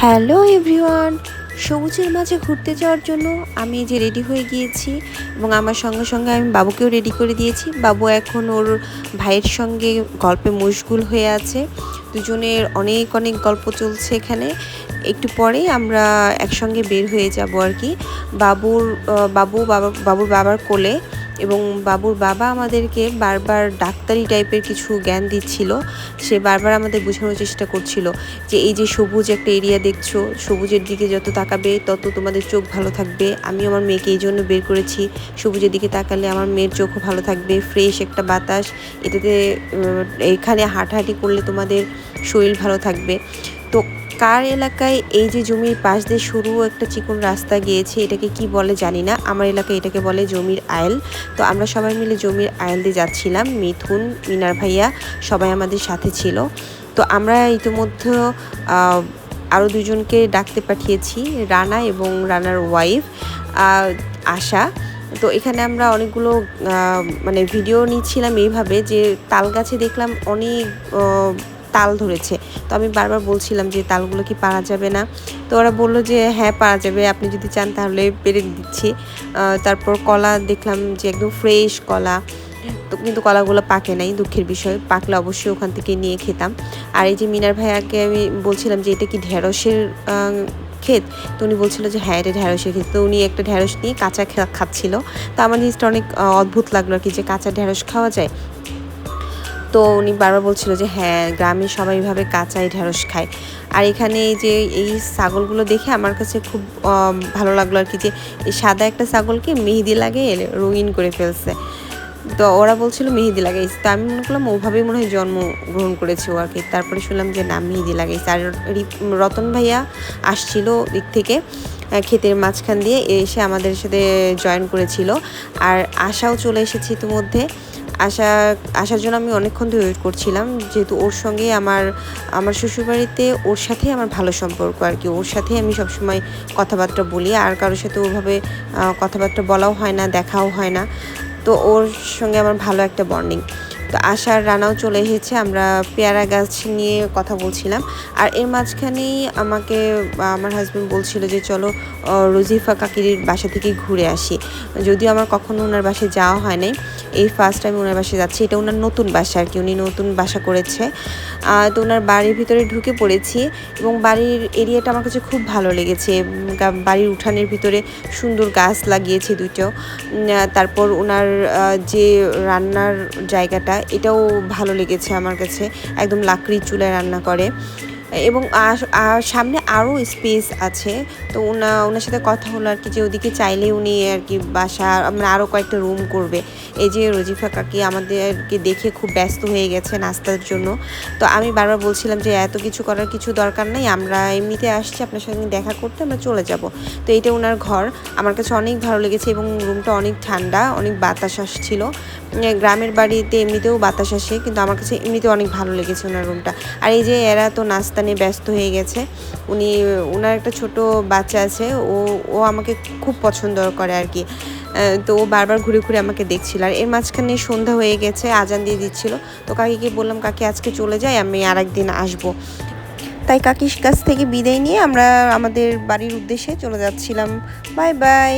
Hello everyone, সবুজের মাঝে ঘুরতে যাওয়ার জন্য আমি যে রেডি হয়ে গিয়েছি এবং আমার সঙ্গে সঙ্গে আমি বাবুকেও রেডি করে দিয়েছি। বাবু এখন ওর ভাইয়ের সঙ্গে গল্পে মশগুল হয়ে আছে। দুজনের অনেক অনেক গল্প চলছে এখানে। একটু পরেই আমরা একসঙ্গে বের হয়ে যাব আর কি, বাবুর বাবার কোলে। এবং বাবুর বাবা আমাদেরকে বারবার ডাক্তারি টাইপের কিছু জ্ঞান দিচ্ছিল। সে বারবার আমাদের বোঝানোর চেষ্টা করছিল যে এই যে সবুজ একটা এরিয়া দেখছো, সবুজের দিকে যত তাকাবে তত তোমাদের চোখ ভালো থাকবে। আমি আমার মেয়েকে এই জন্য বের করেছি, সবুজের দিকে তাকালে আমার মেয়ের চোখও ভালো থাকবে, ফ্রেশ একটা বাতাস, এটাতে এখানে হাঁটাহাঁটি করলে তোমাদের শরীর ভালো থাকবে। তো কার এলাকায় এই যে জমির পাশ দিয়ে সরু একটা চিকন রাস্তা গিয়েছে, এটাকে কি বলে জানি না, আমার এলাকায় এটাকে বলে জমির আইল। তো আমরা সবাই মিলে জমির আইল দিয়ে যাচ্ছিলাম, মিথুন, মিনার ভাইয়া সবাই আমাদের সাথে ছিল। তো আমরা ইতিমধ্যে আরও দুজনকে ডাকতে পাঠিয়েছি, রানা এবং রানার ওয়াইফ আশা। তো এখানে আমরা অনেকগুলো মানে ভিডিও নিচ্ছিলাম এইভাবে যে তাল গাছে দেখলাম অনেক তাল ধরেছে। তো আমি বারবার বলছিলাম যে তালগুলো কি পারা যাবে না। তো ওরা বললো যে হ্যাঁ পারা যাবে, আপনি যদি চান তাহলে পেরে দিচ্ছি। তারপর কলা দেখলাম যে একদম ফ্রেশ কলা। তো কিন্তু কলাগুলো পাকে নাই, দুঃখের বিষয়, পাকলে অবশ্যই ওখান থেকে নিয়ে খেতাম। আর এই যে মিনার ভাইয়াকে আমি বলছিলাম যে এটা কি ঢেঁড়সের ক্ষেত, তো উনি বলছিল যে হ্যাঁ এটা ঢেঁড়সের ক্ষেত। তো উনি একটা ঢেঁড়স নিয়ে কাঁচা খাচ্ছিল। তো আমার জিনিসটা অনেক অদ্ভুত লাগলো আর কি, যে কাঁচা ঢেঁড়স খাওয়া যায়। তো উনি বারবার বলছিল যে হ্যাঁ গ্রামে সবাই এইভাবে কাঁচাই ঢেঁড়স খায়। আর এখানে এই যে এই ছাগলগুলো দেখে আমার কাছে খুব ভালো লাগলো আর কি, যে এই সাদা একটা ছাগলকে মেহেদি লাগিয়ে রঙিন করে ফেলছে। তো ওরা বলছিল মেহেদি লাগাইছে, তো আমি মনে করলাম ওভাবেই মনে হয় জন্মগ্রহণ করেছে ও আর কি। তারপরে শুনলাম যে না, মেহেদি লাগাইছে। আর রতন ভাইয়া আসছিল দিক থেকে ক্ষেতের মাঝখান দিয়ে এসে আমাদের সাথে জয়েন করেছিল। আর আশাও চলে এসেছে ইতিমধ্যে। আসার জন্য আমি অনেকক্ষণ ধরে ওয়েট করছিলাম, যেহেতু ওর সঙ্গে আমার শ্বশুরবাড়িতে ওর সাথেই আমার ভালো সম্পর্ক আর কি। ওর সাথেই আমি সবসময় কথাবার্তা বলি, আর কারোর সাথে ওভাবে কথাবার্তা বলাও হয় না, দেখাও হয় না। তো ওর সঙ্গে আমার ভালো একটা বন্ডিং। তো আশার রানাও চলে এসেছে, আমরা পেয়ারা গাছ নিয়ে কথা বলছিলাম। আর এর মাঝখানেই আমাকে আমার হাজব্যান্ড বলছিল যে চলো রোজিফা কাকির বাসা থেকে ঘুরে আসি। যদিও আমার কখনো ওনার বাসায় যাওয়া হয় নাই, এই ফার্স্ট টাইম ওনার বাসায় যাচ্ছি। এটা ওনার নতুন বাসা আর কি, উনি নতুন বাসা করেছে। তো ওনার বাড়ির ভিতরে ঢুকে পড়েছি এবং বাড়ির এরিয়াটা আমার কাছে খুব ভালো লেগেছে। বাড়ির উঠানের ভিতরে সুন্দর গাছ লাগিয়েছে দুটো। তারপর ওনার যে রান্নার জায়গাটা, এটাও ভালো লেগেছে আমার কাছে, একদম লাকড়ির চুলায় রান্না করে। এবং সামনে আরও স্পেস আছে। তো ওনার সাথে কথা হলো আর কি, যে ওদিকে চাইলে উনি আর কি বাসা আমরা আরও কয়েকটা রুম করবে। এই যে রোজিফা কাকি আমাদেরকে দেখে খুব ব্যস্ত হয়ে গেছে নাস্তার জন্য। তো আমি বারবার বলছিলাম যে এত কিছু করার কিছু দরকার নেই, আমরা এমনিতে আসছি আপনার সঙ্গে দেখা করতে, আমরা চলে যাব। তো এইটা ওনার ঘর, আমার কাছে অনেক ভালো লেগেছে এবং রুমটা অনেক ঠান্ডা, অনেক বাতাস আসছিল। গ্রামের বাড়িতে এমনিতেও বাতাস আসে, কিন্তু আমার কাছে এমনিতে অনেক ভালো লেগেছে ওনার রুমটা। আর এই যে এরা তো নাস্তা নিয়ে ব্যস্ত হয়ে গেছে। ওনার একটা ছোট বাচ্চা আছে, ও আমাকে খুব পছন্দ করে আর কি। তো ও বারবার ঘুরে ঘুরে আমাকে দেখছিল। আর এর মাঝখানে সন্ধ্যা হয়ে গেছে, আজান দিয়ে দিচ্ছিল। তো কাকিকে বললাম কাকি আজকে চলে যাই, আমি আরেকদিন আসবো। তাই কাকির কাছ থেকে বিদায় নিয়ে আমরা আমাদের বাড়ির উদ্দেশ্যে চলে যাচ্ছিলাম। Bye bye.